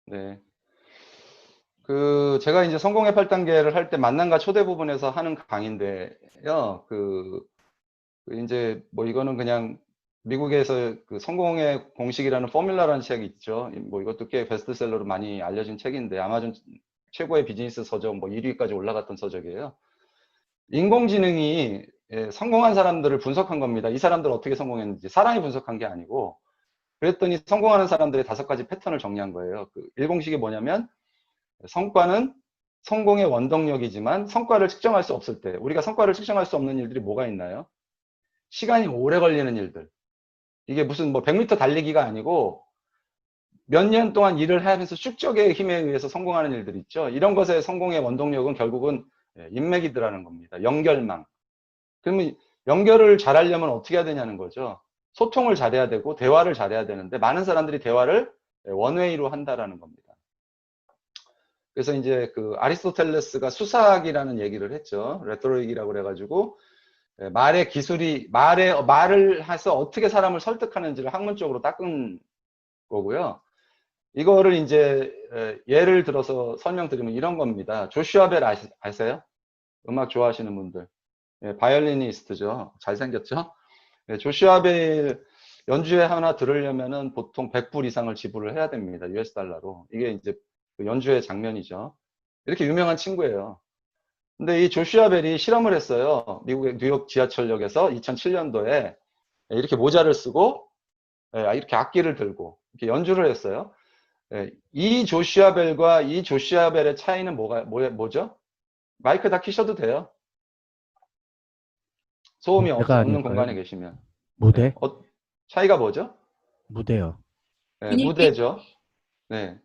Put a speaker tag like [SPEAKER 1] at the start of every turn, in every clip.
[SPEAKER 1] 네. 제가 이제 성공의 8단계를 할 때 만남과 초대 부분에서 하는 강의인데요. 이제 뭐 이거는 그냥 미국에서 그 성공의 공식이라는 포뮬라라는 책이 있죠. 뭐 이것도 꽤 베스트셀러로 많이 알려진 책인데 아마존 최고의 비즈니스 서적 뭐 1위까지 올라갔던 서적이에요. 인공지능이 성공한 사람들을 분석한 겁니다. 이 사람들 어떻게 성공했는지 사람이 분석한 게 아니고 그랬더니 성공하는 사람들의 5가지 패턴을 정리한 거예요. 그 일공식이 뭐냐면 성과는 성공의 원동력이지만 성과를 측정할 수 없을 때 우리가 성과를 측정할 수 없는 일들이 뭐가 있나요? 시간이 오래 걸리는 일들. 이게 무슨 뭐 100m 달리기가 아니고 몇 년 동안 일을 하면서 축적의 힘에 의해서 성공하는 일들 있죠. 이런 것의 성공의 원동력은 결국은 인맥이더라는 겁니다. 연결망. 그러면 연결을 잘하려면 어떻게 해야 되냐는 거죠. 소통을 잘해야 되고 대화를 잘해야 되는데 많은 사람들이 대화를 원웨이로 한다라는 겁니다. 그래서 이제 그 아리스토텔레스가 수사학이라는 얘기를 했죠. 레토릭이라고 그래가지고 말의 기술이 말을 해서 어떻게 사람을 설득하는지를 학문적으로 닦은 거고요. 이거를 이제 예를 들어서 설명드리면 이런 겁니다. 조슈아 벨 아세요? 음악 좋아하시는 분들. 바이올리니스트죠. 잘생겼죠? 조슈아 벨 연주회 하나 들으려면은 보통 100불 이상을 지불을 해야 됩니다. US 달러로. 이게 이제 그 연주회 장면이죠. 이렇게 유명한 친구예요. 근데 이 조슈아 벨이 실험을 했어요. 미국의 뉴욕 지하철역에서 2007년도에 이렇게 모자를 쓰고 이렇게 악기를 들고 이렇게 연주를 했어요. 이 조슈아 벨과 이 조슈아 벨의 차이는 뭐죠? 마이크 다 키셔도 돼요. 소음이
[SPEAKER 2] 무대가
[SPEAKER 1] 없는
[SPEAKER 2] 아닐까요?
[SPEAKER 1] 공간에 계시면.
[SPEAKER 2] 무대?
[SPEAKER 1] 차이가 뭐죠?
[SPEAKER 2] 무대요.
[SPEAKER 3] 분위기?
[SPEAKER 1] 무대죠. 네.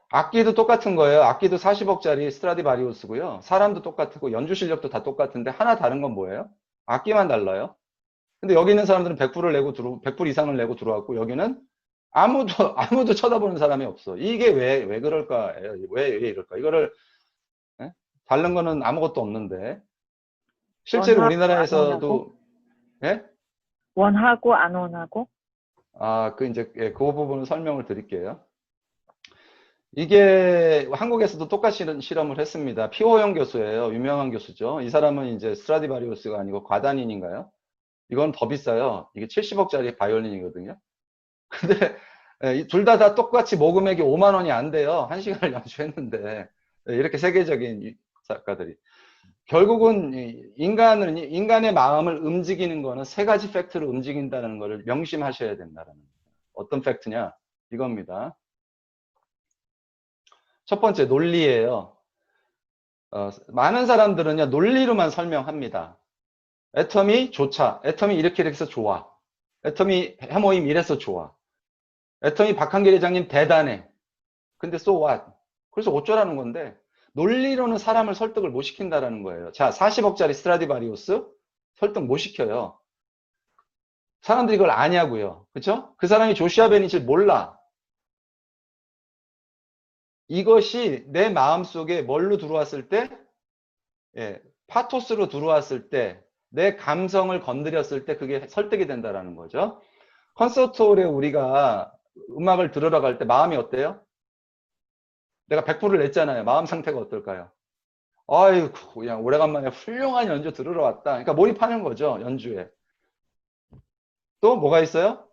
[SPEAKER 1] 악기도 똑같은 거예요. 악기도 40억짜리 스트라디바리우스고요. 사람도 똑같고 연주 실력도 다 똑같은데 하나 다른 건 뭐예요? 악기만 달라요. 근데 여기 있는 사람들은 100불을 내고 100불 이상을 내고 들어왔고 여기는 아무도 쳐다보는 사람이 없어. 이게 왜 그럴까예요? 왜 이럴까? 이거를 다른 거는 아무것도 없는데 실제로
[SPEAKER 3] 원하고 안 원하고?
[SPEAKER 1] 우리나라에서도 예?
[SPEAKER 3] 원하고 안 원하고?
[SPEAKER 1] 이제 그 부분을 설명을 드릴게요. 이게 한국에서도 똑같이 실험을 했습니다. 피호영 교수예요. 유명한 교수죠. 이 사람은 이제 스트라디바리우스가 아니고 과단인인가요? 이건 더 비싸요. 이게 70억짜리 바이올린이거든요. 근데 둘 다 똑같이 모금액이 5만 원이 안 돼요. 1시간을 연주했는데 이렇게 세계적인 작가들이 결국은 인간의 마음을 움직이는 거는 3가지 팩트로 움직인다는 것을 명심하셔야 된다는 거예요. 어떤 팩트냐? 이겁니다. 첫 번째 논리예요. 많은 사람들은요 논리로만 설명합니다. 애텀이 좋자. 애텀이 이렇게 해서 좋아. 애텀이 해모임 이래서 좋아. 애텀이 박한길 회장님 대단해. 근데 so what? 그래서 어쩌라는 건데 논리로는 사람을 설득을 못 시킨다라는 거예요. 자, 40억짜리 스트라디바리우스 설득 못 시켜요. 사람들이 그걸 아냐고요. 그렇죠? 그 사람이 조시아 베니치를 몰라. 이것이 내 마음속에 뭘로 들어왔을 때 파토스로 들어왔을 때 내 감성을 건드렸을 때 그게 설득이 된다라는 거죠. 콘서트홀에 우리가 음악을 들으러 갈 때 마음이 어때요? 내가 100불을 냈잖아요. 마음 상태가 어떨까요? 아유, 그냥 오래간만에 훌륭한 연주 들으러 왔다. 그러니까 몰입하는 거죠, 연주에. 또 뭐가 있어요?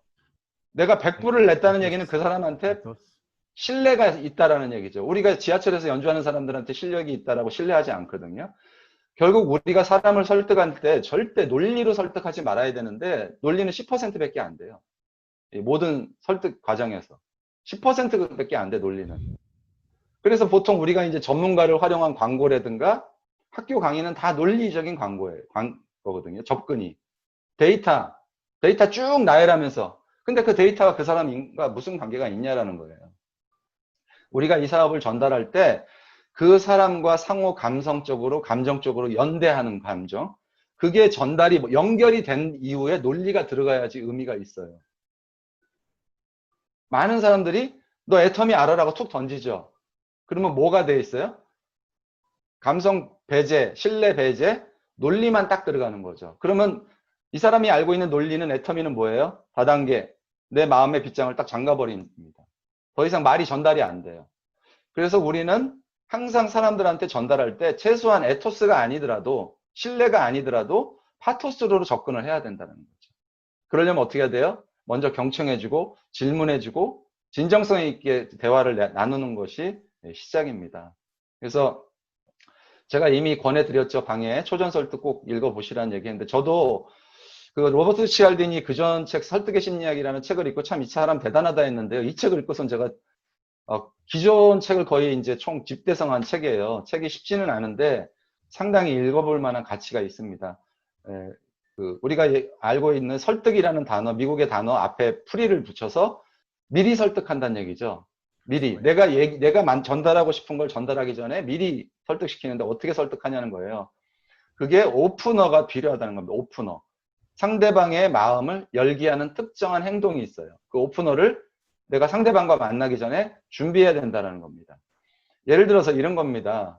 [SPEAKER 1] 내가 100불을 냈다는 얘기는 그 사람한테 신뢰가 있다라는 얘기죠. 우리가 지하철에서 연주하는 사람들한테 실력이 있다라고 신뢰하지 않거든요. 결국 우리가 사람을 설득할 때 절대 논리로 설득하지 말아야 되는데 논리는 10%밖에 안 돼요. 모든 설득 과정에서 10%밖에 안 돼, 논리는. 그래서 보통 우리가 이제 전문가를 활용한 광고라든가 학교 강의는 다 논리적인 광고거든요. 접근이. 데이터 쭉 나열하면서. 근데 그 데이터가 그 사람과 무슨 관계가 있냐라는 거예요. 우리가 이 사업을 전달할 때 그 사람과 상호 감성적으로, 감정적으로 연대하는 감정. 그게 전달이, 연결이 된 이후에 논리가 들어가야지 의미가 있어요. 많은 사람들이 너 애터미 알아라고 툭 던지죠. 그러면 뭐가 돼 있어요? 감성 배제, 신뢰 배제, 논리만 딱 들어가는 거죠. 그러면 이 사람이 알고 있는 논리는 애터미는 뭐예요? 다단계, 내 마음의 빗장을 딱 잠가버립니다. 더 이상 말이 전달이 안 돼요. 그래서 우리는 항상 사람들한테 전달할 때 최소한 에토스가 아니더라도, 신뢰가 아니더라도 파토스로 접근을 해야 된다는 거죠. 그러려면 어떻게 해야 돼요? 먼저 경청해주고 질문해주고 진정성 있게 대화를 나누는 것이 시작입니다. 그래서 제가 이미 권해드렸죠. 방에 초전설득 꼭 읽어보시라는 얘기했는데, 저도 그 로버트 치알디니 그전 책 설득의 심리학이라는 책을 읽고 참 이 사람 대단하다 했는데요. 이 책을 읽고선 제가 기존 책을 거의 이제 총 집대성한 책이에요. 책이 쉽지는 않은데 상당히 읽어볼 만한 가치가 있습니다. 우리가 알고 있는 설득이라는 단어, 미국의 단어 앞에 풀이를 붙여서 미리 설득한다는 얘기죠. 미리. 내가 전달하고 싶은 걸 전달하기 전에 미리 설득시키는데 어떻게 설득하냐는 거예요. 그게 오프너가 필요하다는 겁니다. 오프너. 상대방의 마음을 열게 하는 특정한 행동이 있어요. 그 오프너를 내가 상대방과 만나기 전에 준비해야 된다는 겁니다. 예를 들어서 이런 겁니다.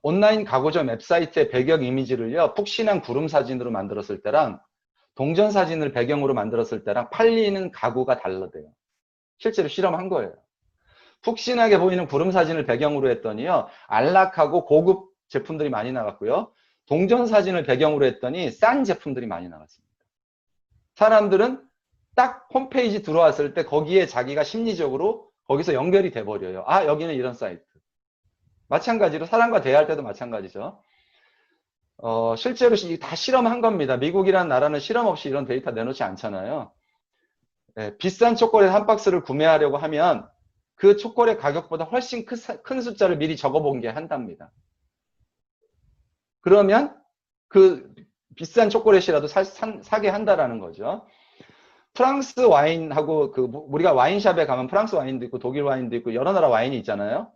[SPEAKER 1] 온라인 가구점 웹사이트의 배경 이미지를요, 푹신한 구름 사진으로 만들었을 때랑 동전 사진을 배경으로 만들었을 때랑 팔리는 가구가 달라져요. 실제로 실험한 거예요. 푹신하게 보이는 구름 사진을 배경으로 했더니요, 안락하고 고급 제품들이 많이 나갔고요. 동전 사진을 배경으로 했더니 싼 제품들이 많이 나갔습니다. 사람들은 딱 홈페이지 들어왔을 때 거기에 자기가 심리적으로 거기서 연결이 돼버려요. 아, 여기는 이런 사이트. 마찬가지로 사람과 대화할 때도 마찬가지죠. 실제로 다 실험한 겁니다. 미국이라는 나라는 실험 없이 이런 데이터 내놓지 않잖아요. 비싼 초콜릿 한 박스를 구매하려고 하면 그 초콜릿 가격보다 훨씬 큰 숫자를 미리 적어본 게 한답니다. 그러면 그 비싼 초콜릿이라도 사게 한다라는 거죠. 프랑스 와인하고 우리가 와인샵에 가면 프랑스 와인도 있고 독일 와인도 있고 여러 나라 와인이 있잖아요.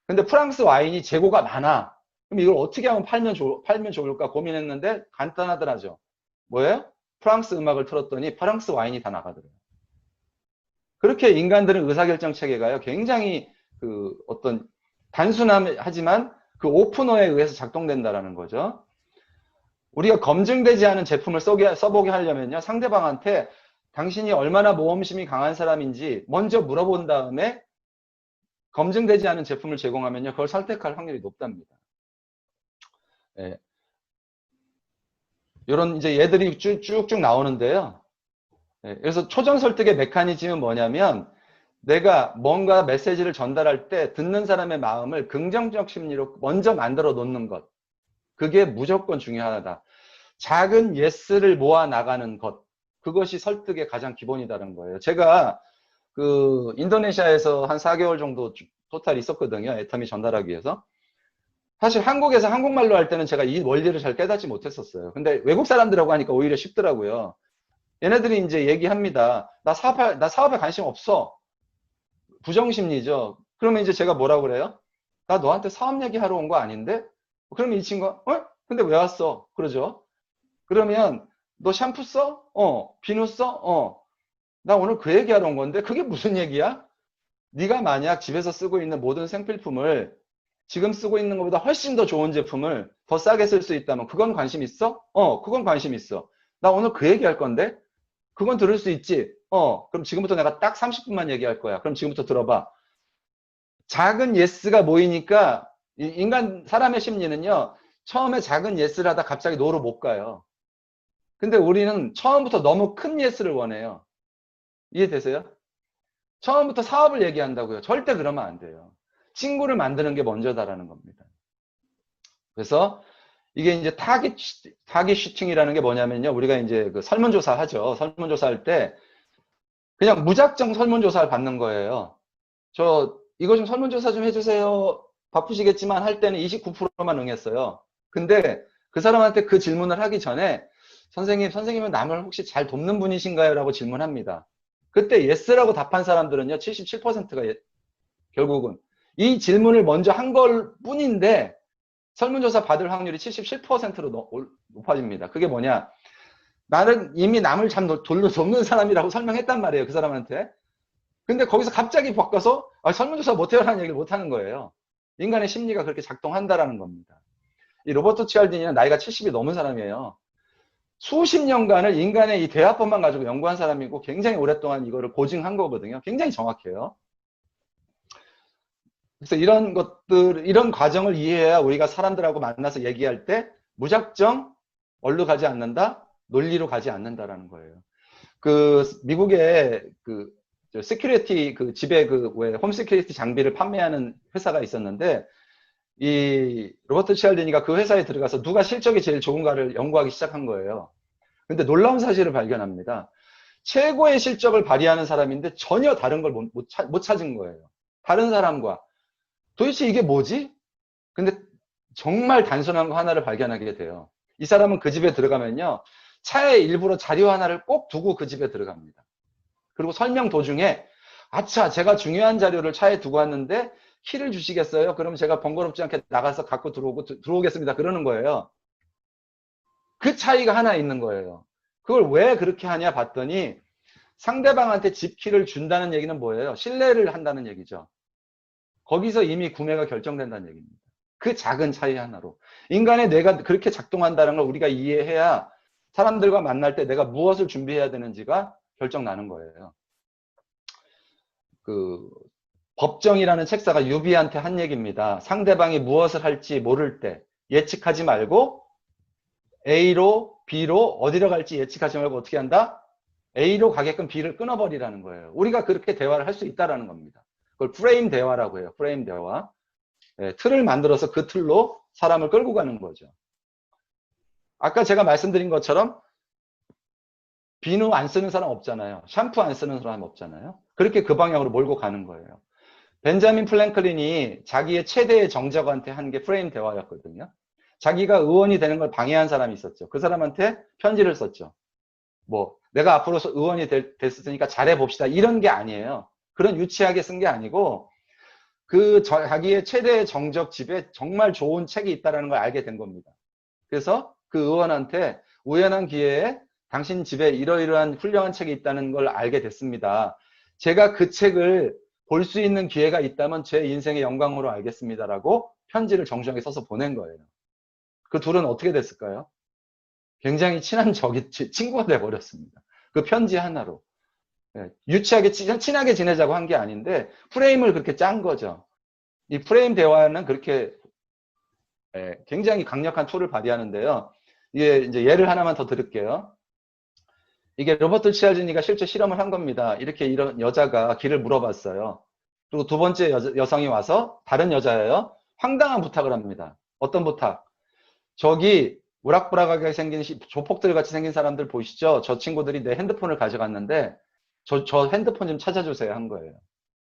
[SPEAKER 1] 근데 프랑스 와인이 재고가 많아. 그럼 이걸 어떻게 하면 팔면 좋을까 고민했는데 간단하더라죠. 뭐예요? 프랑스 음악을 틀었더니 프랑스 와인이 다 나가더래요. 그렇게 인간들은 의사결정 체계가요, 굉장히 어떤 단순하지만 그 오프너에 의해서 작동된다라는 거죠. 우리가 검증되지 않은 제품을 써보게 하려면요, 상대방한테 당신이 얼마나 모험심이 강한 사람인지 먼저 물어본 다음에 검증되지 않은 제품을 제공하면요, 그걸 선택할 확률이 높답니다. 이런 이제 얘들이 쭉쭉 나오는데요. 그래서 초전 설득의 메커니즘은 뭐냐면, 내가 뭔가 메시지를 전달할 때 듣는 사람의 마음을 긍정적 심리로 먼저 만들어 놓는 것. 그게 무조건 중요하다. 작은 예스를 모아 나가는 것. 그것이 설득의 가장 기본이다는 거예요. 제가 인도네시아에서 한 4개월 정도 토탈 있었거든요. 애터미 전달하기 위해서. 사실 한국에서 한국말로 할 때는 제가 이 원리를 잘 깨닫지 못했었어요. 근데 외국 사람들하고 하니까 오히려 쉽더라고요. 얘네들이 이제 얘기합니다. 나 사업에 관심 없어. 부정심리죠. 그러면 이제 제가 뭐라고 그래요? 나 너한테 사업 얘기하러 온 거 아닌데? 그러면 이 친구가, 근데 왜 왔어? 그러죠. 그러면 너 샴푸 써? 비누 써? 나 오늘 그 얘기하러 온 건데 그게 무슨 얘기야? 네가 만약 집에서 쓰고 있는 모든 생필품을 지금 쓰고 있는 것보다 훨씬 더 좋은 제품을 더 싸게 쓸 수 있다면 그건 관심 있어? 그건 관심 있어. 나 오늘 그 얘기할 건데 그건 들을 수 있지? 그럼 지금부터 내가 딱 30분만 얘기할 거야. 그럼 지금부터 들어봐. 작은 예스가 모이니까 사람의 심리는요, 처음에 작은 예스를 하다 갑자기 노로 못 가요. 근데 우리는 처음부터 너무 큰 예스를 원해요. 이해되세요? 처음부터 사업을 얘기한다고요. 절대 그러면 안 돼요. 친구를 만드는 게 먼저다라는 겁니다. 그래서 이게 이제 타깃 슈팅이라는 게 뭐냐면요. 우리가 이제 설문조사 하죠. 설문조사 할 때 그냥 무작정 설문조사를 받는 거예요. 이거 좀 설문조사 좀 해주세요. 바쁘시겠지만 할 때는 29%만 응했어요. 근데 그 사람한테 그 질문을 하기 전에 선생님은 남을 혹시 잘 돕는 분이신가요? 라고 질문합니다. 그때 yes라고 답한 사람들은요, 77%가 결국은 이 질문을 먼저 한 걸 뿐인데 설문조사 받을 확률이 77%로 높아집니다. 그게 뭐냐? 나는 이미 남을 참 돕는 사람이라고 설명했단 말이에요. 그 사람한테. 근데 거기서 갑자기 바꿔서 설문조사 못해요라는 얘기를 못하는 거예요. 인간의 심리가 그렇게 작동한다라는 겁니다. 이 로버트 치알디니는 나이가 70이 넘은 사람이에요. 수십 년간을 인간의 이 대화법만 가지고 연구한 사람이고 굉장히 오랫동안 이거를 고증한 거거든요. 굉장히 정확해요. 그래서 이런 것들, 이런 과정을 이해해야 우리가 사람들하고 만나서 얘기할 때 무작정 얼로 가지 않는다, 논리로 가지 않는다라는 거예요. 그 미국의 그 시큐리티 그 집에 그 왜 홈 시큐리티 장비를 판매하는 회사가 있었는데 이 로버트 치알디니가 그 회사에 들어가서 누가 실적이 제일 좋은가를 연구하기 시작한 거예요. 근데 놀라운 사실을 발견합니다. 최고의 실적을 발휘하는 사람인데 전혀 다른 걸 못 찾은 거예요. 다른 사람과. 도대체 이게 뭐지? 근데 정말 단순한 거 하나를 발견하게 돼요. 이 사람은 그 집에 들어가면요. 차에 일부러 자료 하나를 꼭 두고 그 집에 들어갑니다. 그리고 설명 도중에 아차 제가 중요한 자료를 차에 두고 왔는데 키를 주시겠어요? 그럼 제가 번거롭지 않게 나가서 갖고 들어오겠습니다. 그러는 거예요. 그 차이가 하나 있는 거예요. 그걸 왜 그렇게 하냐 봤더니 상대방한테 집 키를 준다는 얘기는 뭐예요? 신뢰를 한다는 얘기죠. 거기서 이미 구매가 결정된다는 얘기입니다. 그 작은 차이 하나로. 인간의 뇌가 그렇게 작동한다는 걸 우리가 이해해야 사람들과 만날 때 내가 무엇을 준비해야 되는지가 결정나는 거예요. 그 법정이라는 책사가 유비한테 한 얘기입니다. 상대방이 무엇을 할지 모를 때 예측하지 말고 A로 B로 어디로 갈지 예측하지 말고 어떻게 한다? A로 가게끔 B를 끊어버리라는 거예요. 우리가 그렇게 대화를 할 수 있다는 겁니다. 그걸 프레임 대화라고 해요. 프레임 대화. 네, 틀을 만들어서 그 틀로 사람을 끌고 가는 거죠. 아까 제가 말씀드린 것처럼 비누 안 쓰는 사람 없잖아요. 샴푸 안 쓰는 사람 없잖아요. 그렇게 그 방향으로 몰고 가는 거예요. 벤자민 플랭클린이 자기의 최대의 정적한테 한 게 프레임 대화였거든요. 자기가 의원이 되는 걸 방해한 사람이 있었죠. 그 사람한테 편지를 썼죠. 뭐 내가 앞으로 의원이 됐으니까 잘해봅시다. 이런 게 아니에요. 그런 유치하게 쓴 게 아니고 그 자기의 최대의 정적 집에 정말 좋은 책이 있다는 걸 알게 된 겁니다. 그래서 그 의원한테 우연한 기회에 당신 집에 이러이러한 훌륭한 책이 있다는 걸 알게 됐습니다. 제가 그 책을 볼 수 있는 기회가 있다면 제 인생의 영광으로 알겠습니다라고 편지를 정중하게 써서 보낸 거예요. 그 둘은 어떻게 됐을까요? 굉장히 친한 친구가 돼버렸습니다. 그 편지 하나로. 유치하게 친하게 지내자고 한 게 아닌데 프레임을 그렇게 짠 거죠. 이 프레임 대화는 그렇게 굉장히 강력한 툴을 발휘하는데요. 이게 이제 예를 하나만 더 드릴게요. 이게 로버트 치알디니가 실제 실험을 한 겁니다. 이렇게 이런 여자가 길을 물어봤어요. 그리고 두 번째 여성이 와서 다른 여자예요. 황당한 부탁을 합니다. 어떤 부탁? 저기 우락부락하게 생긴 조폭들 같이 생긴 사람들 보이시죠? 저 친구들이 내 핸드폰을 가져갔는데 저 핸드폰 좀 찾아주세요 한 거예요.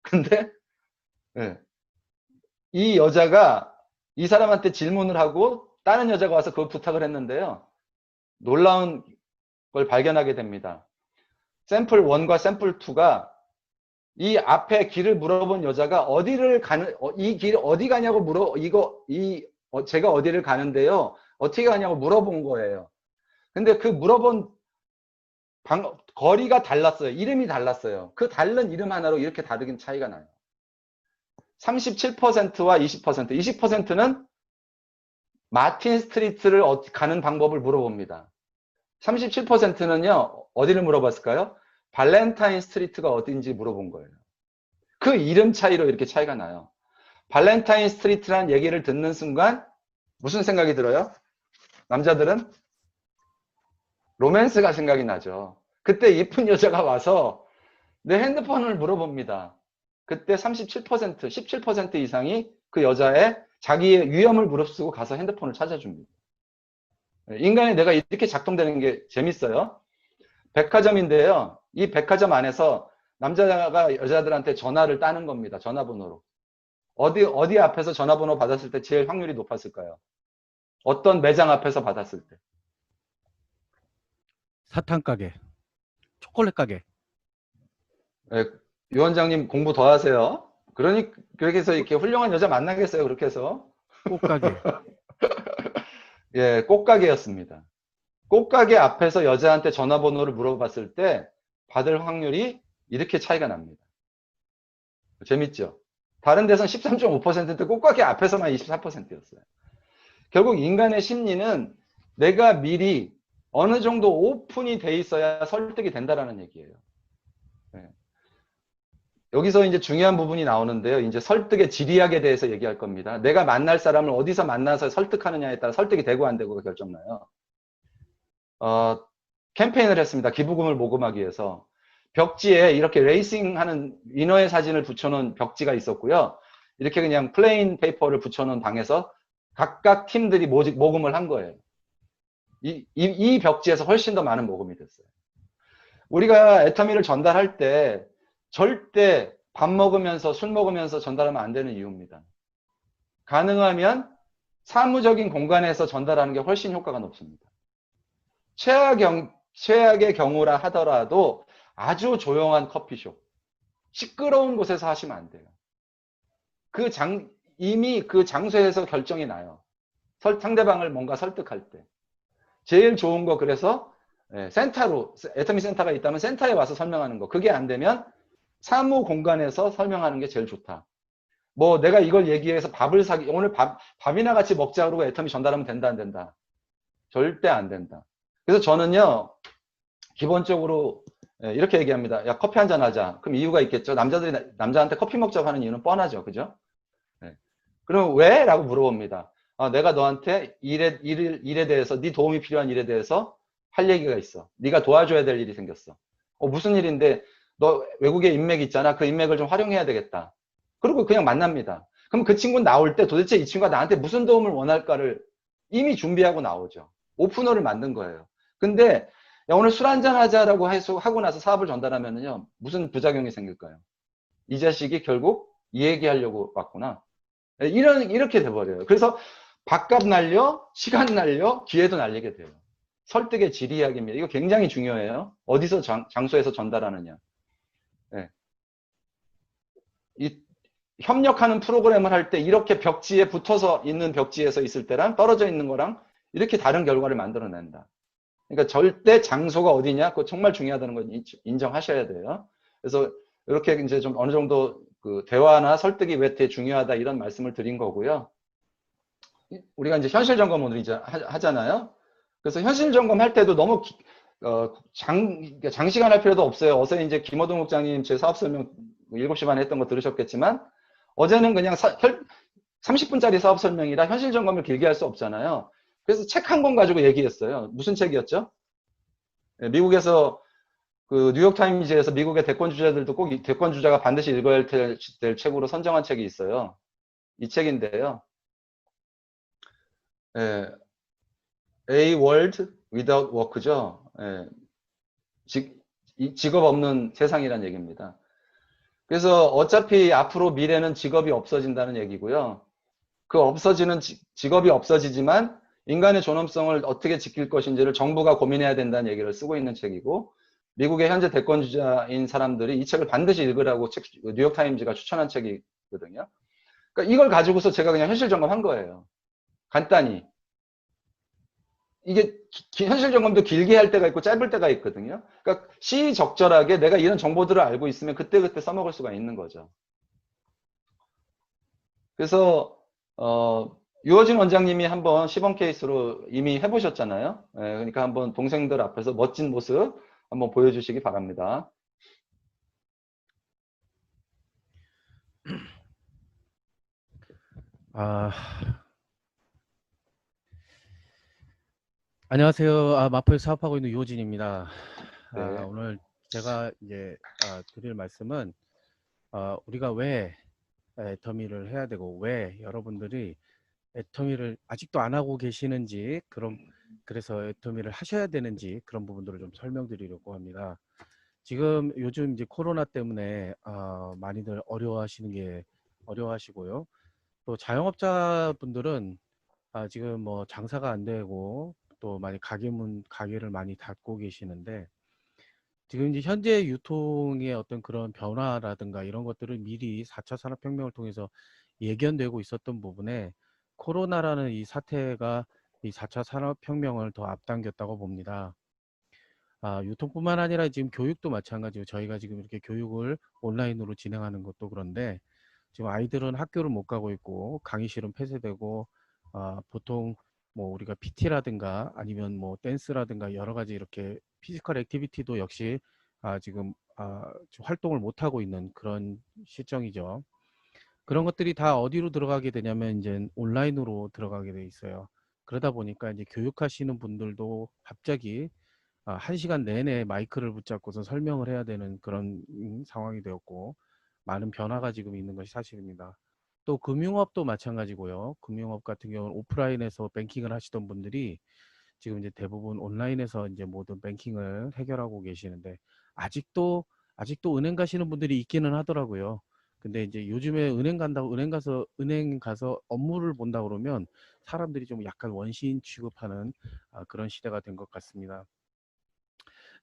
[SPEAKER 1] 근데 네. 이 여자가 이 사람한테 질문을 하고 다른 여자가 와서 그 부탁을 했는데요. 놀라운 걸 발견하게 됩니다. 샘플 1과 샘플 2가 이 앞에 길을 물어본 여자가 어디를 가는 이 길 어디 가냐고 제가 어디를 가는데요. 어떻게 가냐고 물어본 거예요. 근데 그 물어본 거리가 달랐어요. 이름이 달랐어요. 그 다른 이름 하나로 이렇게 다르긴 차이가 나요. 37%와 20%, 20%는 마틴 스트리트를 가는 방법을 물어봅니다. 37%는요, 어디를 물어봤을까요? 발렌타인 스트리트가 어딘지 물어본 거예요. 그 이름 차이로 이렇게 차이가 나요. 발렌타인 스트리트라는 얘기를 듣는 순간 무슨 생각이 들어요? 남자들은 로맨스가 생각이 나죠. 그때 이쁜 여자가 와서 내 핸드폰을 물어봅니다. 그때 37%, 17% 이상이 그 여자의 자기의 위험을 무릅쓰고 가서 핸드폰을 찾아줍니다. 인간의 뇌가 이렇게 작동되는 게 재밌어요. 백화점인데요. 이 백화점 안에서 남자가 여자들한테 전화를 따는 겁니다. 전화번호로. 어디 앞에서 전화번호 받았을 때 제일 확률이 높았을까요? 어떤 매장 앞에서 받았을 때?
[SPEAKER 2] 사탕 가게, 초콜릿 가게.
[SPEAKER 1] 네, 유 원장님 공부 더 하세요. 그렇게 해서 이렇게 훌륭한 여자 만나겠어요. 그렇게 해서.
[SPEAKER 2] 꽃가게.
[SPEAKER 1] 예, 꽃가게였습니다. 꽃가게 앞에서 여자한테 전화번호를 물어봤을 때 받을 확률이 이렇게 차이가 납니다. 재밌죠? 다른 데선 13.5%인데 꽃가게 앞에서만 24%였어요. 결국 인간의 심리는 내가 미리 어느 정도 오픈이 돼 있어야 설득이 된다라는 얘기예요. 네. 여기서 이제 중요한 부분이 나오는데요. 이제 설득의 지리학에 대해서 얘기할 겁니다. 내가 만날 사람을 어디서 만나서 설득하느냐에 따라 설득이 되고 안 되고가 결정나요. 캠페인을 했습니다. 기부금을 모금하기 위해서. 벽지에 이렇게 레이싱하는 위너의 사진을 붙여놓은 벽지가 있었고요. 이렇게 그냥 플레인 페이퍼를 붙여놓은 방에서 각각 팀들이 모금을 한 거예요. 이 벽지에서 훨씬 더 많은 모금이 됐어요. 우리가 애터미를 전달할 때 절대 밥 먹으면서 술 먹으면서 전달하면 안 되는 이유입니다. 가능하면 사무적인 공간에서 전달하는 게 훨씬 효과가 높습니다. 최악의 경우라 하더라도 아주 조용한 커피숍, 시끄러운 곳에서 하시면 안 돼요. 이미 그 장소에서 결정이 나요. 상대방을 뭔가 설득할 때. 제일 좋은 거 그래서 센터로, 애터미 센터가 있다면 센터에 와서 설명하는 거. 그게 안 되면 사무 공간에서 설명하는 게 제일 좋다. 뭐 내가 이걸 얘기해서 오늘 밥이나 같이 먹자 그러고 애터미 전달하면 된다 안 된다. 절대 안 된다. 그래서 저는요, 기본적으로 이렇게 얘기합니다. 야, 커피 한잔 하자. 그럼 이유가 있겠죠. 남자들이 남자한테 커피 먹자고 하는 이유는 뻔하죠. 그죠? 그럼 왜? 라고 물어봅니다. 내가 너한테 일에 대해서, 네 도움이 필요한 일에 대해서 할 얘기가 있어. 네가 도와줘야 될 일이 생겼어. 무슨 일인데, 너 외국에 인맥 있잖아. 그 인맥을 좀 활용해야 되겠다. 그리고 그냥 만납니다. 그럼 그 친구는 나올 때 도대체 이 친구가 나한테 무슨 도움을 원할까를 이미 준비하고 나오죠. 오프너를 만든 거예요. 근데 야, 오늘 술 한잔 하자라고 하고 나서 사업을 전달하면은요, 무슨 부작용이 생길까요? 이 자식이 결국 이 얘기하려고 왔구나. 이렇게 돼버려요. 그래서 밥값 날려, 시간 날려, 기회도 날리게 돼요. 설득의 지리학입니다. 이거 굉장히 중요해요. 어디서 장소에서 전달하느냐. 네. 협력하는 프로그램을 할 때 이렇게 벽지에 붙어서 있는 벽지에서 있을 때랑 떨어져 있는 거랑 이렇게 다른 결과를 만들어낸다. 그러니까 절대 장소가 어디냐, 그거 정말 중요하다는 걸 인정하셔야 돼요. 그래서 이렇게 이제 좀 어느 정도 그 대화나 설득이 왜 되게 중요하다 이런 말씀을 드린 거고요. 우리가 이제 현실 점검을 이제 하잖아요. 그래서 현실 점검할 때도 너무 장시간 할 필요도 없어요. 어제 이제 김호동 국장님 제 사업 설명 7시 반에 했던 거 들으셨겠지만 어제는 그냥 30분짜리 사업 설명이라 현실 점검을 길게 할 수 없잖아요. 그래서 책 한 권 가지고 얘기했어요. 무슨 책이었죠? 미국에서 그 뉴욕타임즈에서 미국의 대권 주자들도 꼭 대권 주자가 반드시 읽어야 될 책으로 선정한 책이 있어요. 이 책인데요. A World Without Work죠. 직업 없는 세상이란 얘기입니다. 그래서 어차피 앞으로 미래는 직업이 없어진다는 얘기고요. 그 없어지는 직업이 없어지지만 인간의 존엄성을 어떻게 지킬 것인지를 정부가 고민해야 된다는 얘기를 쓰고 있는 책이고, 미국의 현재 대권 주자인 사람들이 이 책을 반드시 읽으라고 뉴욕타임즈가 추천한 책이거든요. 그러니까 이걸 가지고서 제가 그냥 현실 점검한 거예요. 간단히. 이게 현실 점검도 길게 할 때가 있고 짧을 때가 있거든요. 그러니까 시적절하게 내가 이런 정보들을 알고 있으면 그때그때 써먹을 수가 있는 거죠. 그래서 유어진 원장님이 한번 시범 케이스로 이미 해보셨잖아요. 그러니까 한번 동생들 앞에서 멋진 모습 한번 보여주시기 바랍니다.
[SPEAKER 2] 안녕하세요. 마포에 사업하고 있는 유호진입니다.
[SPEAKER 1] 네.
[SPEAKER 2] 오늘 제가 이제 드릴 말씀은 우리가 왜 애터미를 해야 되고 왜 여러분들이 애터미를 아직도 안 하고 계시는지, 그래서 애터미를 하셔야 되는지 그런 부분들을 좀 설명드리려고 합니다. 지금 요즘 이제 코로나 때문에 많이들 어려워하시고요. 또 자영업자분들은 지금 뭐 장사가 안 되고 또 많이 가게를 많이 닫고 계시는데, 지금 이제 현재 유통의 어떤 그런 변화라든가 이런 것들을 미리 4차 산업혁명을 통해서 예견되고 있었던 부분에 코로나라는 이 사태가 이 4차 산업혁명을 더 앞당겼다고 봅니다. 유통뿐만 아니라 지금 교육도 마찬가지고, 저희가 지금 이렇게 교육을 온라인으로 진행하는 것도 그런데 지금 아이들은 학교를 못 가고 있고 강의실은 폐쇄되고, 보통 뭐 우리가 PT라든가 아니면 뭐 댄스라든가 여러 가지 이렇게 피지컬 액티비티도 역시 지금 지금 활동을 못 하고 있는 그런 실정이죠. 그런 것들이 다 어디로 들어가게 되냐면 이제 온라인으로 들어가게 돼 있어요. 그러다 보니까 이제 교육하시는 분들도 갑자기 1시간 내내 마이크를 붙잡고서 설명을 해야 되는 그런 상황이 되었고, 많은 변화가 지금 있는 것이 사실입니다. 또 금융업도 마찬가지고요. 금융업 같은 경우는 오프라인에서 뱅킹을 하시던 분들이 지금 이제 대부분 온라인에서 이제 모든 뱅킹을 해결하고 계시는데, 아직도 아직도 은행 가시는 분들이 있기는 하더라고요. 근데 이제 요즘에 은행 가서 업무를 본다 그러면 사람들이 좀 약간 원시인 취급하는 그런 시대가 된 것 같습니다.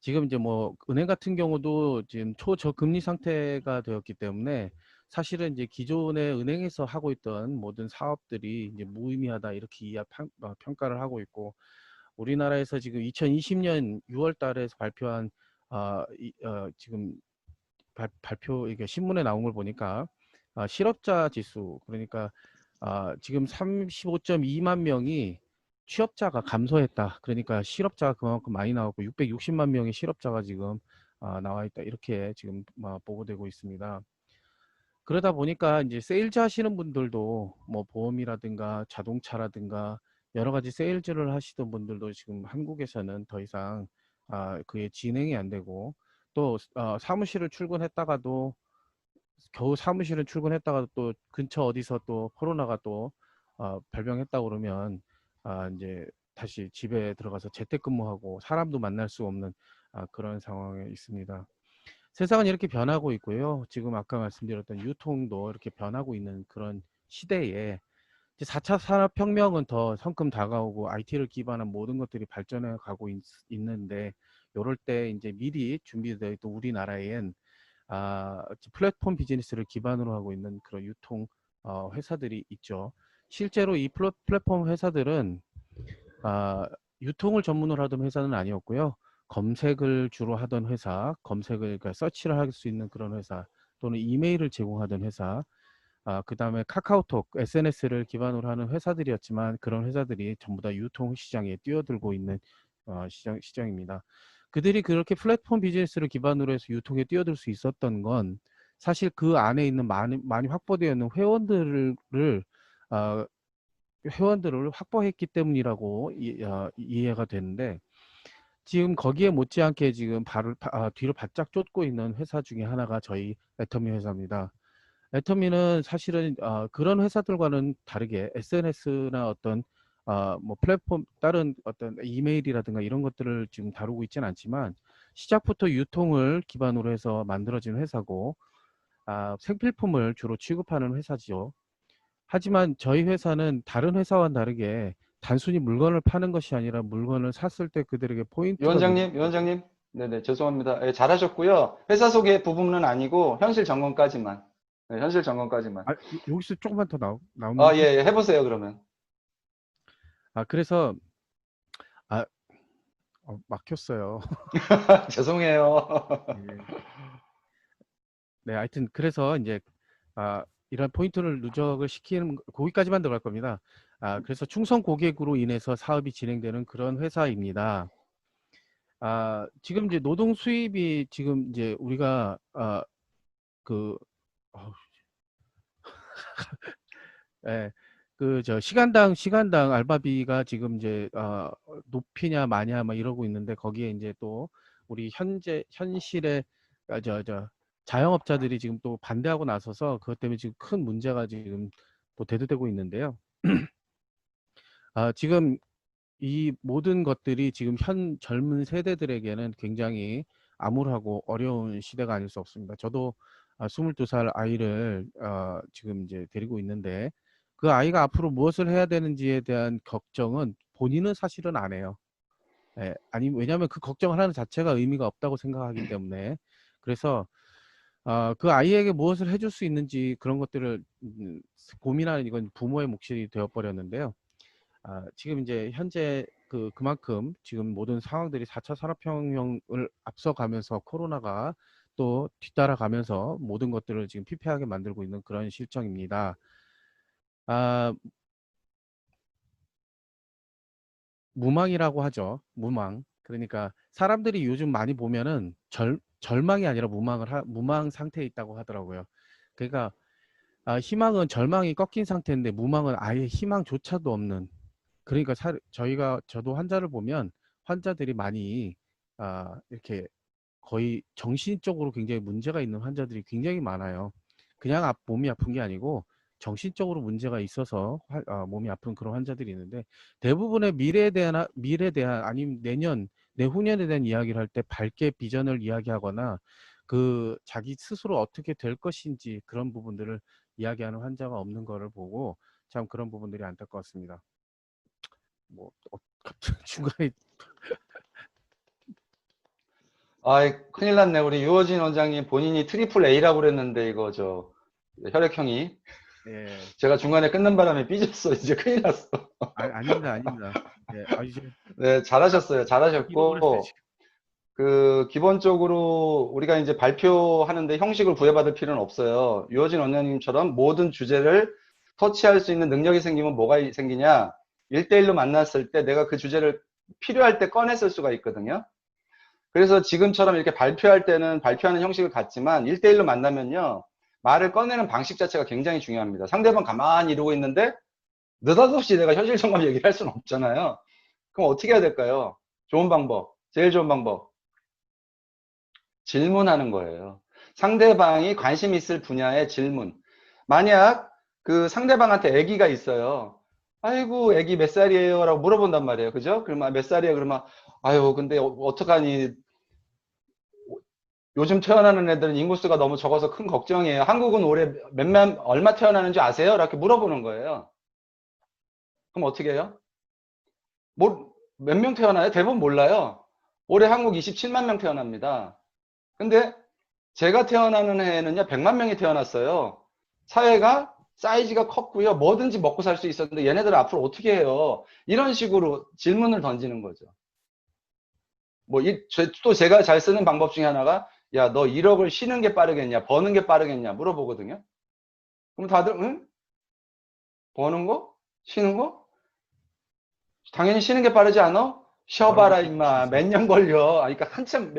[SPEAKER 2] 지금 이제 뭐 은행 같은 경우도 지금 초저금리 상태가 되었기 때문에 사실은 이제 기존의 은행에서 하고 있던 모든 사업들이 이제 무의미하다 이렇게 평가를 하고 있고, 우리나라에서 지금 2020년 6월 달에 발표한 지금 발표 이게 신문에 나온 걸 보니까 실업자 지수, 그러니까 지금 35.2만 명이 취업자가 감소했다. 그러니까 실업자가 그만큼 많이 나왔고 660만 명의 실업자가 지금 나와 있다. 이렇게 지금 보고되고 있습니다. 그러다 보니까 이제 세일즈 하시는 분들도 뭐 보험이라든가 자동차라든가 여러 가지 세일즈를 하시던 분들도 지금 한국에서는 더 이상 그게 진행이 안 되고, 또 사무실을 출근했다가도 겨우 사무실을 출근했다가 또 근처 어디서 또 코로나가 또 발병했다 그러면 이제 다시 집에 들어가서 재택근무하고 사람도 만날 수 없는 그런 상황에 있습니다. 세상은 이렇게 변하고 있고요. 지금 아까 말씀드렸던 유통도 이렇게 변하고 있는 그런 시대에 이제 4차 산업혁명은 더 성큼 다가오고 IT를 기반한 모든 것들이 발전해 가고 있는데, 요럴 때 이제 미리 준비되어 있던 우리나라엔 플랫폼 비즈니스를 기반으로 하고 있는 그런 유통 회사들이 있죠. 실제로 이 플랫폼 회사들은 유통을 전문으로 하던 회사는 아니었고요. 검색을 주로 하던 회사, 그러니까 서치를 할 수 있는 그런 회사, 또는 이메일을 제공하던 회사, 그 다음에 카카오톡, SNS를 기반으로 하는 회사들이었지만, 그런 회사들이 전부 다 유통 시장에 뛰어들고 있는 시장입니다. 그들이 그렇게 플랫폼 비즈니스를 기반으로 해서 유통에 뛰어들 수 있었던 건 사실 그 안에 있는 많이 확보되어 있는 어, 회원들을 확보했기 때문이라고 이해가 되는데, 지금 거기에 못지않게 지금 뒤를 바짝 쫓고 있는 회사 중에 하나가 저희 애터미 회사입니다. 애터미는 사실은 그런 회사들과는 다르게 SNS나 어떤 뭐 플랫폼 다른 어떤 이메일이라든가 이런 것들을 지금 다루고 있지는 않지만, 시작부터 유통을 기반으로 해서 만들어진 회사고 생필품을 주로 취급하는 회사지요. 하지만 저희 회사는 다른 회사와는 다르게 단순히 물건을 파는 것이 아니라 물건을 샀을 때 그들에게 포인트가
[SPEAKER 1] 위원장님, 네네, 죄송합니다. 예, 잘하셨고요. 회사 소개 부분은 아니고 현실 점검까지만. 네, 현실 점검까지만.
[SPEAKER 2] 여기서 조금만 더 나옵니까?
[SPEAKER 1] 예, 예, 해보세요, 그러면.
[SPEAKER 2] 그래서 막혔어요.
[SPEAKER 1] 죄송해요.
[SPEAKER 2] 예. 네, 하여튼 그래서 이제 이런 포인트를 누적을 시키는 거기까지만 들어갈 겁니다. 그래서 충성 고객으로 인해서 사업이 진행되는 그런 회사입니다. 지금 이제 노동 수입이 지금 이제 우리가 그 어우, 예, 시간당 알바비가 지금 이제 높이냐 마냐 막 이러고 있는데, 거기에 이제 또 우리 현실의 저 자영업자들이 지금 또 반대하고 나서서 그것 때문에 지금 큰 문제가 지금 또 대두되고 있는데요. 지금 이 모든 것들이 지금 현 젊은 세대들에게는 굉장히 암울하고 어려운 시대가 아닐 수 없습니다. 저도 22살 아이를 지금 이제 데리고 있는데, 그 아이가 앞으로 무엇을 해야 되는지에 대한 걱정은 본인은 사실은 안 해요. 예, 아니, 왜냐하면 그 걱정을 하는 자체가 의미가 없다고 생각하기 때문에. 그래서 그 아이에게 무엇을 해줄 수 있는지 그런 것들을 고민하는, 이건 부모의 몫이 되어버렸는데요. 지금 이제 현재 그만큼 지금 모든 상황들이 4차 산업혁명을 앞서가면서 코로나가 또 뒤따라가면서 모든 것들을 지금 피폐하게 만들고 있는 그런 실정입니다. 무망이라고 하죠. 무망. 그러니까 사람들이 요즘 많이 보면은 절망이 아니라 무망 상태에 있다고 하더라고요. 그러니까 희망은 절망이 꺾인 상태인데 무망은 아예 희망조차도 없는. 그러니까 저도 환자를 보면 환자들이 많이 이렇게 거의 정신적으로 굉장히 문제가 있는 환자들이 굉장히 많아요. 그냥 몸이 아픈 게 아니고 정신적으로 문제가 있어서 몸이 아픈 그런 환자들이 있는데, 대부분의 미래에 대한 아니면 내후년에 대한 이야기를 할 때 밝게 비전을 이야기하거나 그 자기 스스로 어떻게 될 것인지 그런 부분들을 이야기하는 환자가 없는 거를 보고 참 그런 부분들이 안타까웠습니다. 뭐 갑자기 중간에
[SPEAKER 1] 아이, 큰일 났네. 우리 유호진 원장님 본인이 트리플 A라고 그랬는데, 이거, 혈액형이.
[SPEAKER 2] 예.
[SPEAKER 1] 제가 중간에 끊는 바람에 삐졌어. 이제 큰일 났어.
[SPEAKER 2] 아닙니다, 아닙니다. 예, 이제
[SPEAKER 1] 네, 잘하셨어요.
[SPEAKER 2] 잃어버렸어요
[SPEAKER 1] 잘하셨고,
[SPEAKER 2] 지금.
[SPEAKER 1] 기본적으로 우리가 이제 발표하는데 형식을 구애받을 필요는 없어요. 유호진 원장님처럼 모든 주제를 터치할 수 있는 능력이 생기면 뭐가 생기냐? 1대1로 만났을 때 내가 그 주제를 필요할 때 꺼내 쓸 수가 있거든요. 그래서 지금처럼 이렇게 발표할 때는 발표하는 형식을 갖지만 1대1로 만나면요. 말을 꺼내는 방식 자체가 굉장히 중요합니다. 상대방 가만히 이러고 있는데 느닷없이 내가 현실 점검 얘기를 할 수는 없잖아요. 그럼 어떻게 해야 될까요? 좋은 방법, 제일 좋은 방법. 질문하는 거예요. 상대방이 관심 있을 분야의 질문. 만약 그 상대방한테 아기가 있어요. 아이고, 아기 몇 살이에요? 라고 물어본단 말이에요. 그죠? 그러면 몇 살이에요? 그러면 아유, 근데 어떡하니? 요즘 태어나는 애들은 인구수가 너무 적어서 큰 걱정이에요. 한국은 올해 얼마 태어나는지 아세요? 이렇게 물어보는 거예요. 그럼 어떻게 해요? 몇 명 태어나요? 대부분 몰라요. 올해 한국 27만 명 태어납니다. 근데 제가 태어나는 해에는요, 100만 명이 태어났어요. 사회가 사이즈가 컸고요. 뭐든지 먹고 살 수 있었는데 얘네들 앞으로 어떻게 해요? 이런 식으로 질문을 던지는 거죠. 또 제가 잘 쓰는 방법 중에 하나가, 야, 너 1억을 쉬는 게 빠르겠냐? 버는 게 빠르겠냐? 물어보거든요. 그럼 다들, 응? 버는 거? 쉬는 거? 당연히 쉬는 게 빠르지 않아? 쉬어봐라,
[SPEAKER 2] 여러분들
[SPEAKER 1] 임마. 몇 년 걸려. 그러니까 한참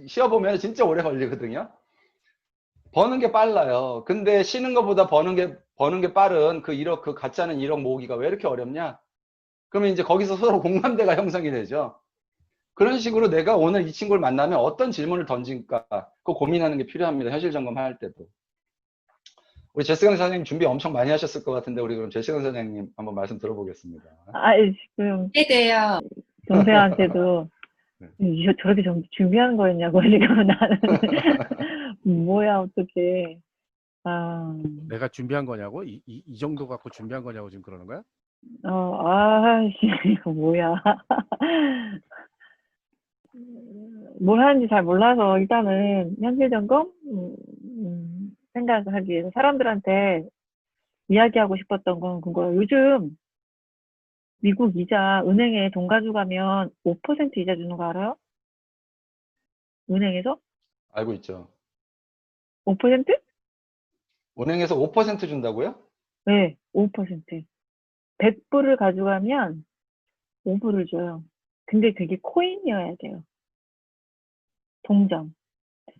[SPEAKER 1] 쉬어보면 진짜 오래 걸리거든요. 버는 게 빨라요. 근데 쉬는 것보다 버는 게 빠른 그 1억, 그 가짜는 1억 모으기가 왜 이렇게 어렵냐? 그러면 이제 거기서 서로 공감대가 형성이 되죠. 그런 식으로 내가 오늘 이 친구를 만나면 어떤 질문을 던질까? 그거 고민하는 게 필요합니다. 현실 점검할 때도. 우리 제스강 선생님 준비 엄청 많이 하셨을 것 같은데, 우리 그럼 제스강 선생님 한번 말씀 들어보겠습니다.
[SPEAKER 3] 지금
[SPEAKER 4] 에 대해요.
[SPEAKER 3] 동생한테도
[SPEAKER 1] 네.
[SPEAKER 3] 저렇게 준비하는 거였냐고 지금 나는 뭐야 어떡해.
[SPEAKER 2] 내가 준비한 거냐고? 이 정도 갖고 준비한 거냐고 지금 그러는 거야?
[SPEAKER 3] 이거 뭐야. 뭘 하는지 잘 몰라서 일단은 현실 점검 생각하기 위해서 사람들한테 이야기하고 싶었던 건 그거예요. 요즘 미국 이자 은행에 돈 가져가면 5% 이자 주는 거 알아요? 은행에서?
[SPEAKER 1] 알고 있죠.
[SPEAKER 3] 5%?
[SPEAKER 1] 은행에서 5% 준다고요?
[SPEAKER 3] 네, 5%. 100불을 가져가면 5불을 줘요. 근데 그게 코인이어야 돼요. 동전.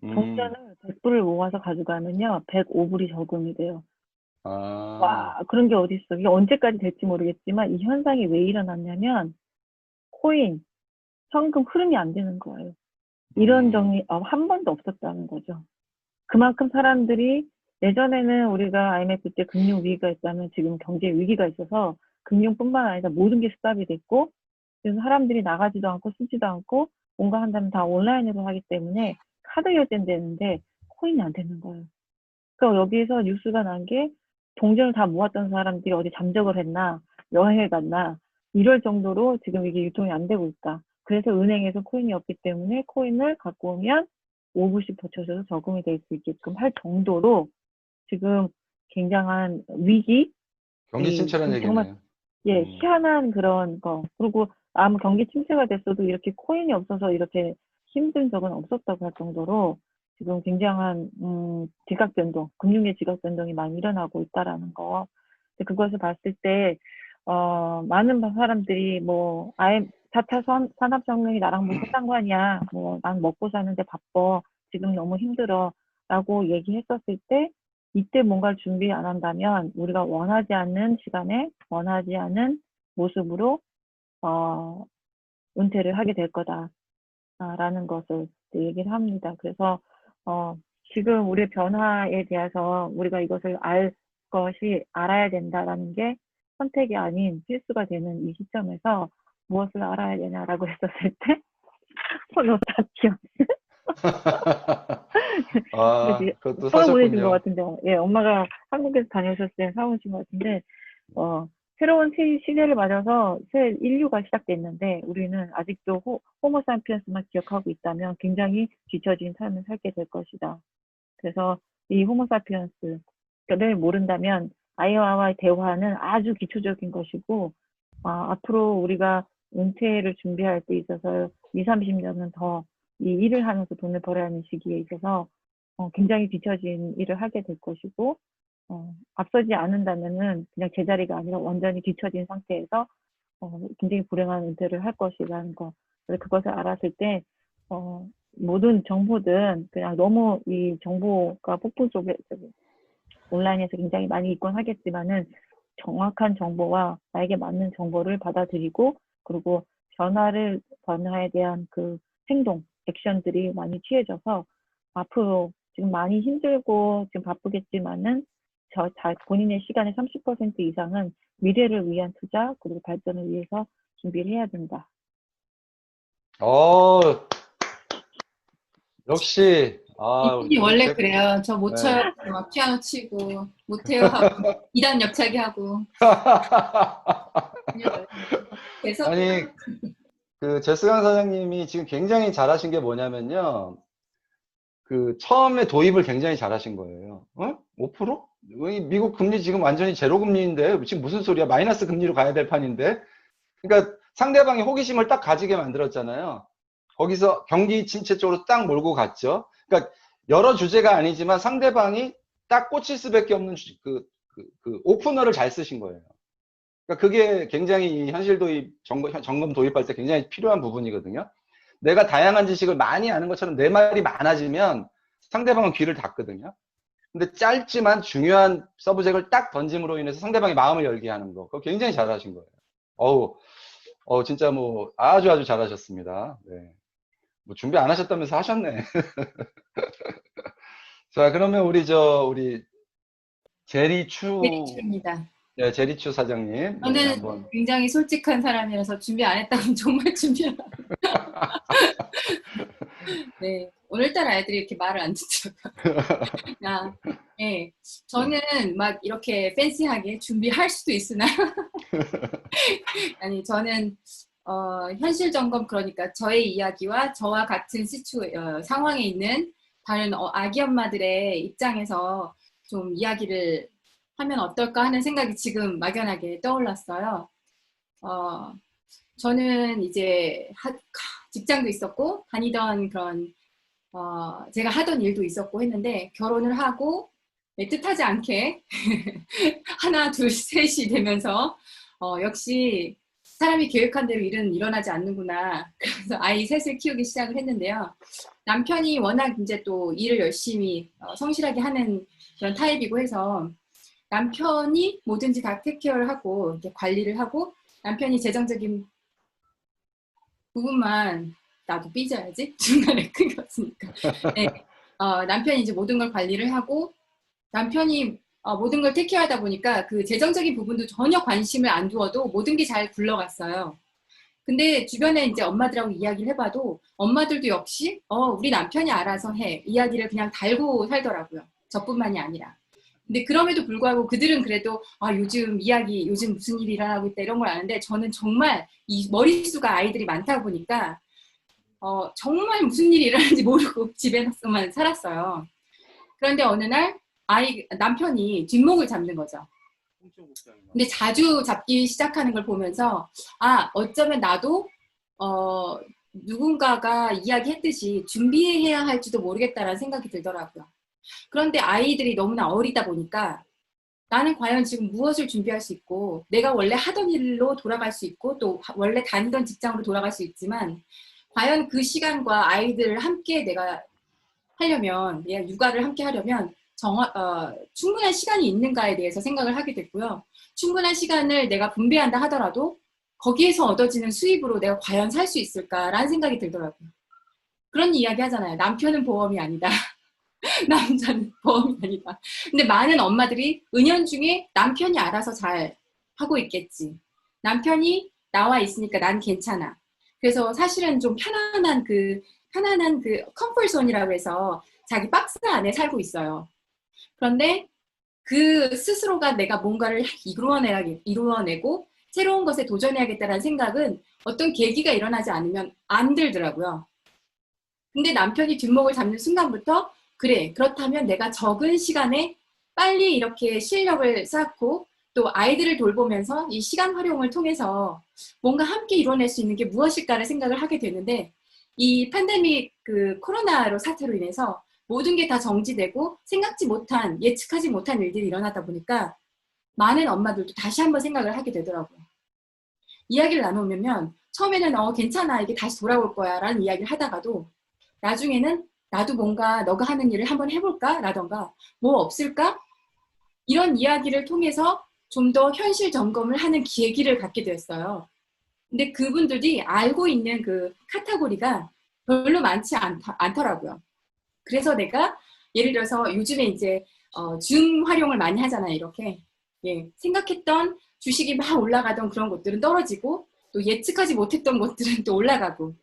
[SPEAKER 3] 동전을 100불을 모아서 가져가면요, 105불이 저금이 돼요. 와, 그런 게 어딨어. 이게 언제까지 될지 모르겠지만 이 현상이 왜 일어났냐면 코인, 현금 흐름이 안 되는 거예요. 이런 적이 한 번도 없었다는 거죠. 그만큼 사람들이 예전에는 우리가 IMF 때 금융 위기가 있다면 지금 경제 위기가 있어서 금융뿐만 아니라 모든 게 스탑이 됐고, 그래서 사람들이 나가지도 않고 쓰지도 않고 뭔가 한다면 다 온라인으로 하기 때문에 카드 결제는 되는데 코인이 안 되는 거예요. 그러니까 여기에서 뉴스가 난 게 동전을 다 모았던 사람들이 어디 잠적을 했나, 여행을 갔나, 이럴 정도로 지금 이게 유통이 안 되고 있다. 그래서 은행에서 코인이 없기 때문에 코인을 갖고 오면 5불씩 더 쳐줘서 저금이 될 수 있게끔 할 정도로 지금 굉장한 위기,
[SPEAKER 1] 경기 침체라는
[SPEAKER 3] 정말
[SPEAKER 1] 얘기네요.
[SPEAKER 3] 희한한 그런 거. 그리고 아무 경기 침체가 됐어도 이렇게 코인이 없어서 이렇게 힘든 적은 없었다고 할 정도로 지금 굉장한 지각 변동, 금융의 지각 변동이 많이 일어나고 있다라는 거. 근데 그것을 봤을 때 많은 사람들이 뭐 4차 산업혁명이 나랑 무슨 상관이야? 뭐 난 먹고 사는데 바빠. 지금 너무 힘들어 라고 얘기했었을 때 이때 뭔가 준비 안 한다면 우리가 원하지 않는 시간에 원하지 않은 모습으로 은퇴를 하게 될 거다라는 것을 얘기를 합니다. 그래서 지금 우리의 변화에 대해서 우리가 이것을 알아야 된다라는 게 선택이 아닌 필수가 되는 이 시점에서 무엇을 알아야 되냐라고 했었을 때 호노사피언스.
[SPEAKER 1] 그것도
[SPEAKER 3] 처음 보내준 것
[SPEAKER 1] 사셨군요.
[SPEAKER 3] 같은데, 예, 엄마가 한국에서 다녀오셨을 때 사오신 것 같은데, 새로운 시대를 맞아서 새 인류가 시작됐는데, 우리는 아직도 호모사피언스만 기억하고 있다면 굉장히 뒤처진 삶을 살게 될 것이다. 그래서 이 호모사피언스를 모른다면 아이와의 대화는 아주 기초적인 것이고, 앞으로 우리가 은퇴를 준비할 때 있어서 20, 30년은 더 이 일을 하면서 돈을 벌어야 하는 시기에 있어서 굉장히 뒤처진 일을 하게 될 것이고, 앞서지 않는다면은 그냥 제자리가 아니라 완전히 뒤처진 상태에서 굉장히 불행한 은퇴를 할 것이라는 거. 그래서 그것을 알았을 때 모든 정보든 그냥 너무 이 정보가 폭풍 속에 온라인에서 굉장히 많이 있곤 하겠지만은 정확한 정보와 나에게 맞는 정보를 받아들이고 그리고 변화에 대한 그 행동, 액션들이 많이 취해져서 앞으로 지금 많이 힘들고 지금 바쁘겠지만은 본인의 시간의 30% 이상은 미래를 위한 투자 그리고 발전을 위해서 준비를 해야 된다.
[SPEAKER 1] 역시
[SPEAKER 4] 이분이 원래 그래요. 저 못 쳐요. 막 피아노 치고 못해요 하고 2단 옆차기 하고. 계속
[SPEAKER 1] 아니 그 제스강 사장님이 지금 굉장히 잘하신 게 뭐냐면요. 그 처음에 도입을 굉장히 잘하신 거예요. 5%? 미국 금리 지금 완전히 제로 금리인데 지금 무슨 소리야? 마이너스 금리로 가야 될 판인데. 그러니까 상대방이 호기심을 딱 가지게 만들었잖아요. 거기서 경기 침체 쪽으로 딱 몰고 갔죠. 그러니까 여러 주제가 아니지만 상대방이 딱 꽂힐 수밖에 없는 그 오프너를 잘 쓰신 거예요. 그러니까 그게 굉장히 현실 도입, 점검 도입할 때 굉장히 필요한 부분이거든요. 내가 다양한 지식을 많이 아는 것처럼 내 말이 많아지면 상대방은 귀를 닫거든요. 근데 짧지만 중요한 서브젝트를 딱 던짐으로 인해서 상대방의 마음을 열게 하는 거. 그거 굉장히 잘하신 거예요. 진짜 뭐 아주 잘하셨습니다. 네. 뭐 준비 안 하셨다면서 하셨네. 자, 그러면 우리
[SPEAKER 4] 제리추입니다.
[SPEAKER 1] 네, 제리추 사장님.
[SPEAKER 4] 저는
[SPEAKER 1] 네, 한번.
[SPEAKER 4] 굉장히 솔직한 사람이라서 준비 안 했다면 정말 준비를 네, 오늘따라 아이들이 이렇게 말을 안 듣더라고요. 네, 저는 막 이렇게 팬시하게 준비할 수도 있으나 아니 저는 현실 점검 그러니까 저의 이야기와 저와 같은 상황에 있는 다른 아기 엄마들의 입장에서 좀 이야기를 하면 어떨까 하는 생각이 지금 막연하게 떠올랐어요. 저는 이제 직장도 있었고 다니던 그런 제가 하던 일도 있었고 했는데 결혼을 하고 뜻하지 않게 하나 둘 셋이 되면서 역시 사람이 계획한 대로 일은 일어나지 않는구나. 그래서 아이 셋을 키우기 시작을 했는데요. 남편이 워낙 이제 또 일을 열심히 성실하게 하는 그런 타입이고 해서 남편이 뭐든지 다 테이크케어를 하고 이렇게 관리를 하고 남편이 재정적인 부분만 나도 삐져야지 중간에 끊겼으니까 네. 남편이 이제 모든 걸 관리를 하고 남편이 모든 걸 테이크케어하다 보니까 그 재정적인 부분도 전혀 관심을 안 두어도 모든 게 잘 굴러갔어요. 근데 주변에 이제 엄마들하고 이야기를 해봐도 엄마들도 역시 우리 남편이 알아서 해 이야기를 그냥 달고 살더라고요. 저뿐만이 아니라. 근데 그럼에도 불구하고 그들은 그래도 요즘 무슨 일이 일어나고 있다 이런 걸 아는데 저는 정말 이 머릿수가 아이들이 많다 보니까 정말 무슨 일이 일어나는지 모르고 집에서만 살았어요. 그런데 어느 날 남편이 뒷목을 잡는 거죠. 근데 자주 잡기 시작하는 걸 보면서 어쩌면 나도 누군가가 이야기했듯이 준비해야 할지도 모르겠다라는 생각이 들더라고요. 그런데 아이들이 너무나 어리다 보니까 나는 과연 지금 무엇을 준비할 수 있고 내가 원래 하던 일로 돌아갈 수 있고 또 원래 다니던 직장으로 돌아갈 수 있지만 과연 그 시간과 아이들을 함께 내가 하려면, 얘 육아를 함께 하려면 충분한 시간이 있는가에 대해서 생각을 하게 됐고요. 충분한 시간을 내가 분배한다 하더라도 거기에서 얻어지는 수입으로 내가 과연 살 수 있을까라는 생각이 들더라고요. 그런 이야기 하잖아요. 남편은 보험이 아니다. 남자는 보험이 아니다. 근데 많은 엄마들이 은연중에 남편이 알아서 잘 하고 있겠지. 남편이 나와 있으니까 난 괜찮아. 그래서 사실은 좀 편안한 그 컴포트존이라고 해서 자기 박스 안에 살고 있어요. 그런데 그 스스로가 내가 뭔가를 이루어내고 새로운 것에 도전해야겠다는 생각은 어떤 계기가 일어나지 않으면 안 들더라고요. 근데 남편이 뒷목을 잡는 순간부터 그래, 그렇다면 내가 적은 시간에 빨리 이렇게 실력을 쌓고 또 아이들을 돌보면서 이 시간 활용을 통해서 뭔가 함께 이뤄낼 수 있는 게 무엇일까를 생각을 하게 되는데 이 팬데믹 그 코로나로 사태로 인해서 모든 게 다 정지되고 생각지 못한, 예측하지 못한 일들이 일어나다 보니까 많은 엄마들도 다시 한번 생각을 하게 되더라고요. 이야기를 나누면 처음에는 괜찮아, 이게 다시 돌아올 거야 라는 이야기를 하다가도 나중에는 나도 뭔가 너가 하는 일을 한번 해볼까? 라던가 뭐 없을까? 이런 이야기를 통해서 좀 더 현실 점검을 하는 계기를 갖게 되었어요. 근데 그분들이 알고 있는 그 카테고리가 별로 많지 않더라고요. 그래서 내가 예를 들어서 요즘에 이제 줌 활용을 많이 하잖아요. 이렇게 생각했던 주식이 막 올라가던 그런 것들은 떨어지고 또 예측하지 못했던 것들은 또 올라가고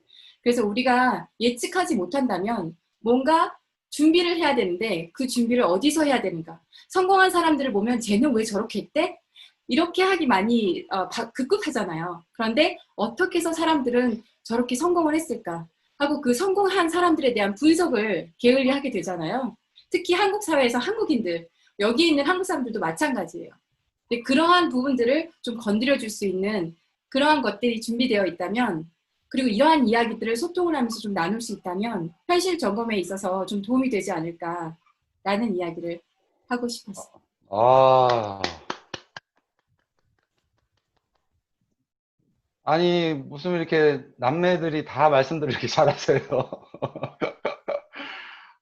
[SPEAKER 4] 그래서 우리가 예측하지 못한다면 뭔가 준비를 해야 되는데 그 준비를 어디서 해야 되는가. 성공한 사람들을 보면 쟤는 왜 저렇게 했대? 이렇게 하기 많이 급급하잖아요. 그런데 어떻게 해서 사람들은 저렇게 성공을 했을까 하고 그 성공한 사람들에 대한 분석을 게을리하게 되잖아요. 특히 한국 사회에서 한국인들, 여기 있는 한국 사람들도 마찬가지예요. 근데 그러한 부분들을 좀 건드려줄 수 있는 그러한 것들이 준비되어 있다면 그리고 이러한 이야기들을 소통을 하면서 좀 나눌 수 있다면 현실 점검에 있어서 좀 도움이 되지 않을까라는 이야기를 하고 싶었어요.
[SPEAKER 1] 아니, 무슨 이렇게 남매들이 다 말씀들을 이렇게 잘하세요.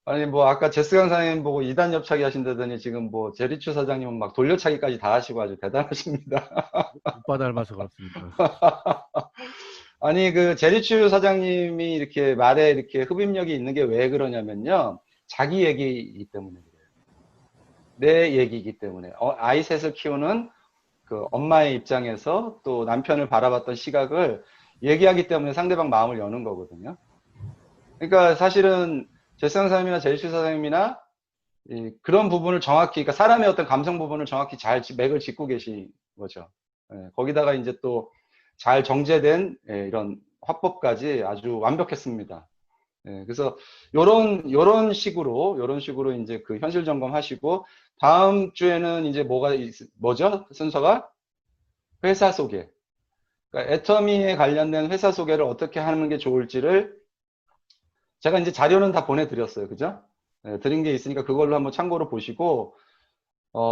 [SPEAKER 1] 아니, 뭐, 아까 제스 강사님 보고 2단 옆차기 하신다더니 지금 뭐, 제리추 사장님은 막 돌려차기까지 다 하시고 아주 대단하십니다.
[SPEAKER 2] 오빠 닮아서 그렇습니다.
[SPEAKER 1] 아니, 그, 제리추 사장님이 이렇게 말에 이렇게 흡입력이 있는 게 왜 그러냐면요. 자기 얘기이기 때문에 그래요. 내 얘기이기 때문에. 아이 셋을 키우는 그 엄마의 입장에서 또 남편을 바라봤던 시각을 얘기하기 때문에 상대방 마음을 여는 거거든요. 그러니까 사실은 제스강 사장님이나 제리추 사장님이나 그런 부분을 정확히, 그러니까 사람의 어떤 감성 부분을 정확히 잘 맥을 짚고 계신 거죠. 거기다가 이제 또 잘 정제된 이런 화법까지 아주 완벽했습니다. 그래서 요런 식으로 이제 그 현실 점검하시고 다음 주에는 이제 뭐죠? 순서가 회사 소개. 그러니까 애터미에 관련된 회사 소개를 어떻게 하는 게 좋을지를 제가 이제 자료는 다 보내드렸어요. 그죠? 드린 게 있으니까 그걸로 한번 참고로 보시고,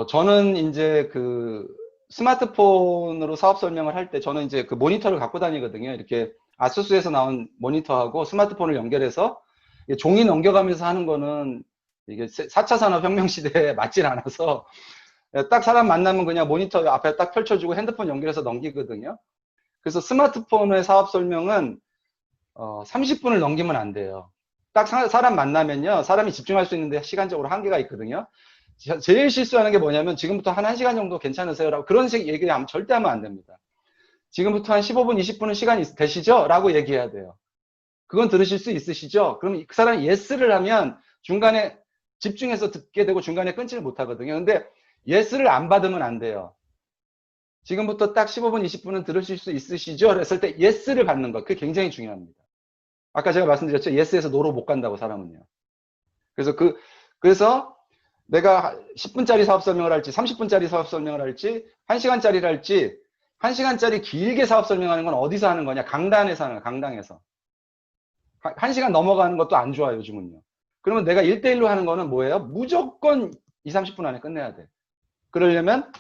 [SPEAKER 1] 저는 이제 그 스마트폰으로 사업 설명을 할 때 저는 이제 그 모니터를 갖고 다니거든요. 이렇게 아수스에서 나온 모니터하고 스마트폰을 연결해서 종이 넘겨가면서 하는 거는 이게 4차 산업혁명 시대에 맞질 않아서 딱 사람 만나면 그냥 모니터 앞에 딱 펼쳐주고 핸드폰 연결해서 넘기거든요. 그래서 스마트폰의 사업 설명은 30분을 넘기면 안 돼요. 딱 사람 만나면요. 사람이 집중할 수 있는데 시간적으로 한계가 있거든요. 제일 실수하는 게 뭐냐면 지금부터 한 1시간 정도 괜찮으세요? 라고 그런 식 얘기 절대 하면 안 됩니다. 지금부터 한 15분, 20분은 시간이 되시죠? 라고 얘기해야 돼요. 그건 들으실 수 있으시죠? 그럼 그 사람이 예스를 하면 중간에 집중해서 듣게 되고 중간에 끊지를 못하거든요. 근데 예스를 안 받으면 안 돼요. 지금부터 딱 15분, 20분은 들으실 수 있으시죠? 그랬을 때 예스를 받는 것. 그게 굉장히 중요합니다. 아까 제가 말씀드렸죠. 예스에서 노로 못 간다고 사람은요. 그래서 내가 10분짜리 사업 설명을 할지 30분짜리 사업 설명을 할지 1시간짜리를 할지 1시간짜리 길게 사업 설명하는 건 어디서 하는 거냐? 강단에서 하는 거야. 강당에서. 1시간 넘어가는 것도 안 좋아요. 요즘은요. 그러면 내가 1대1로 하는 거는 뭐예요? 무조건 2, 30분 안에 끝내야 돼. 그러려면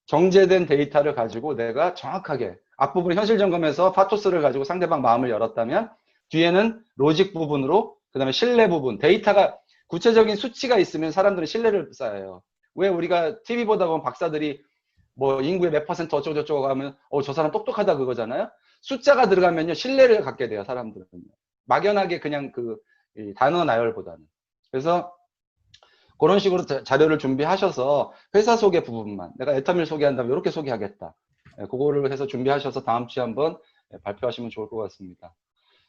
[SPEAKER 1] 정제된 데이터를 가지고 내가 정확하게 앞부분 현실 점검에서 파토스를 가지고 상대방 마음을 열었다면 뒤에는 로직 부분으로 그 다음에 신뢰 부분, 데이터가 구체적인 수치가 있으면 사람들은 신뢰를 쌓아요. 왜 우리가 TV 보다 보면 박사들이 뭐 인구의 몇 퍼센트 어쩌고저쩌고 하면 저 사람 똑똑하다 그거잖아요. 숫자가 들어가면요 신뢰를 갖게 돼요. 사람들은 막연하게 그냥 이 단어 나열보다는. 그래서 그런 식으로 자료를 준비하셔서 회사 소개 부분만 내가 애터미를 소개한다면 이렇게 소개하겠다. 그거를 해서 준비하셔서 다음 주에 한번 발표하시면 좋을 것 같습니다.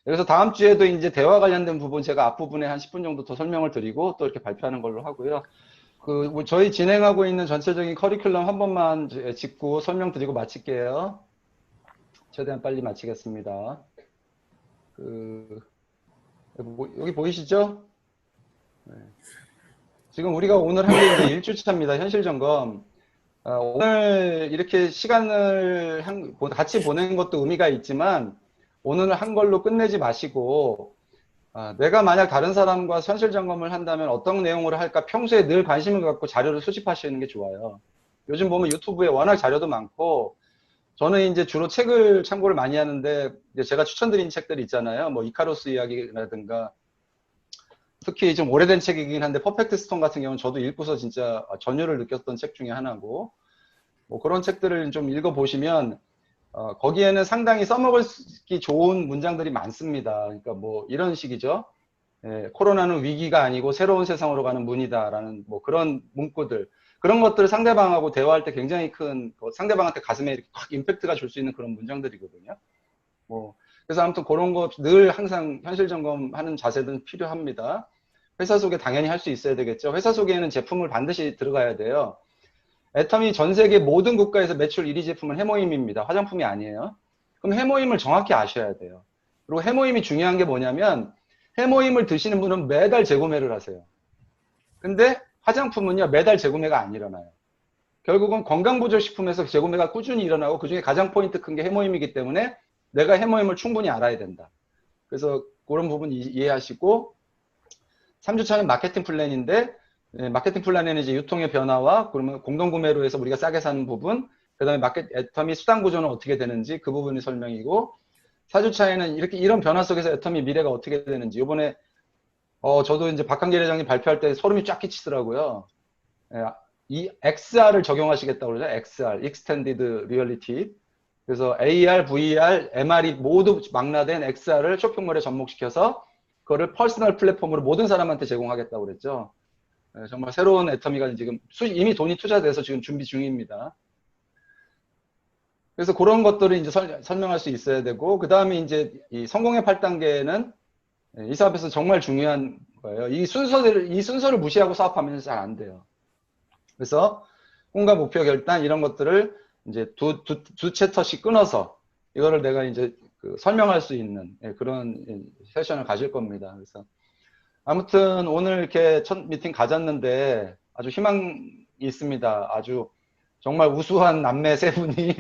[SPEAKER 1] 그래서 다음 주에도 이제 대화 관련된 부분 제가 앞부분에 한 10분 정도 더 설명을 드리고 또 이렇게 발표하는 걸로 하고요. 저희 진행하고 있는 전체적인 커리큘럼 한 번만 짚고 설명드리고 마칠게요. 최대한 빨리 마치겠습니다. 여기 보이시죠? 네. 지금 우리가 오늘 한 게 이제 1주차입니다. 현실 점검. 오늘 이렇게 시간을 같이 보낸 것도 의미가 있지만 오늘 한 걸로 끝내지 마시고 내가 만약 다른 사람과 현실 점검을 한다면 어떤 내용으로 할까 평소에 늘 관심을 갖고 자료를 수집하시는 게 좋아요. 요즘 보면 유튜브에 워낙 자료도 많고 저는 이제 주로 책을 참고를 많이 하는데 이제 제가 추천드린 책들이 있잖아요. 뭐 이카로스 이야기라든가 특히 좀 오래된 책이긴 한데 퍼펙트 스톤 같은 경우는 저도 읽고서 진짜 전율을 느꼈던 책 중에 하나고 뭐 그런 책들을 좀 읽어보시면 거기에는 상당히 써먹기 좋은 문장들이 많습니다. 그러니까 뭐 이런 식이죠. 코로나는 위기가 아니고 새로운 세상으로 가는 문이다라는 뭐 그런 문구들 그런 것들을 상대방하고 대화할 때 굉장히 큰 상대방한테 가슴에 이렇게 확 임팩트가 줄 수 있는 그런 문장들이거든요. 뭐 그래서 아무튼 그런 거 늘 항상 현실 점검하는 자세는 필요합니다. 회사 소개 당연히 할 수 있어야 되겠죠. 회사 소개에는 제품을 반드시 들어가야 돼요. 애터미 전 세계 모든 국가에서 매출 1위 제품은 해모임입니다. 화장품이 아니에요. 그럼 해모임을 정확히 아셔야 돼요. 그리고 해모임이 중요한 게 뭐냐면 해모임을 드시는 분은 매달 재구매를 하세요. 근데 화장품은요 매달 재구매가 안 일어나요. 결국은 건강보조식품에서 재구매가 꾸준히 일어나고 그중에 가장 포인트 큰 게 해모임이기 때문에 내가 해모임을 충분히 알아야 된다. 그래서 그런 부분 이해하시고 3주차는 마케팅 플랜인데 마케팅 플랜에는 이제 유통의 변화와 그러면 공동구매로 해서 우리가 싸게 사는 부분 그 다음에 애터미 수당 구조는 어떻게 되는지 그 부분이 설명이고 4주차에는 이런 변화 속에서 애터미 미래가 어떻게 되는지 이번에 저도 이제 박한길 회장님 발표할 때 소름이 쫙 끼치더라고요. 이 XR을 적용하시겠다고 그러죠. XR, Extended Reality. 그래서 AR, VR, MR이 모두 망라된 XR을 쇼핑몰에 접목시켜서 그거를 퍼스널 플랫폼으로 모든 사람한테 제공하겠다고 그랬죠. 정말 새로운 애터미가 지금 이미 돈이 투자돼서 지금 준비 중입니다. 그래서 그런 것들을 이제 설명할 수 있어야 되고, 그 다음에 이제 이 성공의 8단계는 이 사업에서 정말 중요한 거예요. 이 순서를 무시하고 사업하면 잘 안 돼요. 그래서 꿈과 목표 결단 이런 것들을 이제 두 챕터씩 끊어서 이거를 내가 이제 설명할 수 있는 그런 세션을 가질 겁니다. 그래서 아무튼 오늘 이렇게 첫 미팅 가졌는데 아주 희망이 있습니다. 아주 정말 우수한 남매 세 분이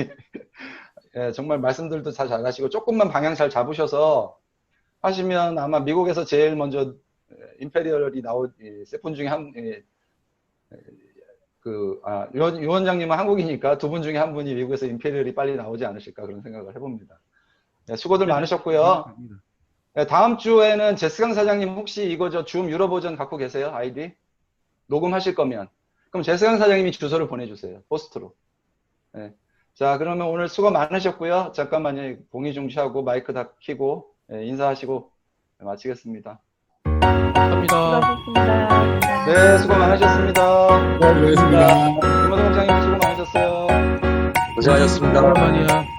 [SPEAKER 1] 정말 말씀들도 잘 잘하시고 조금만 방향 잘 잡으셔서 하시면 아마 미국에서 제일 먼저 임페리얼이 나올 세 분 중에 유 원장님은 한국이니까 두 분 중에 한 분이 미국에서 임페리얼이 빨리 나오지 않으실까 그런 생각을 해봅니다. 수고들 많으셨고요. 다음 주에는 제스강 사장님 혹시 이거 줌 유로 버전 갖고 계세요? 아이디? 녹음하실 거면. 그럼 제스강 사장님이 주소를 보내주세요. 포스트로. 네. 자, 그러면 오늘 수고 많으셨고요. 잠깐만요. 공의 중지하고 마이크 다 켜고 인사하시고 마치겠습니다.
[SPEAKER 2] 감사합니다.
[SPEAKER 3] 수고하셨습니다.
[SPEAKER 1] 네, 수고 많으셨습니다.
[SPEAKER 5] 고맙습니다.
[SPEAKER 1] 김호동 원장님 수고 많으셨어요.
[SPEAKER 5] 고생하셨습니다.
[SPEAKER 2] 오랜만이야.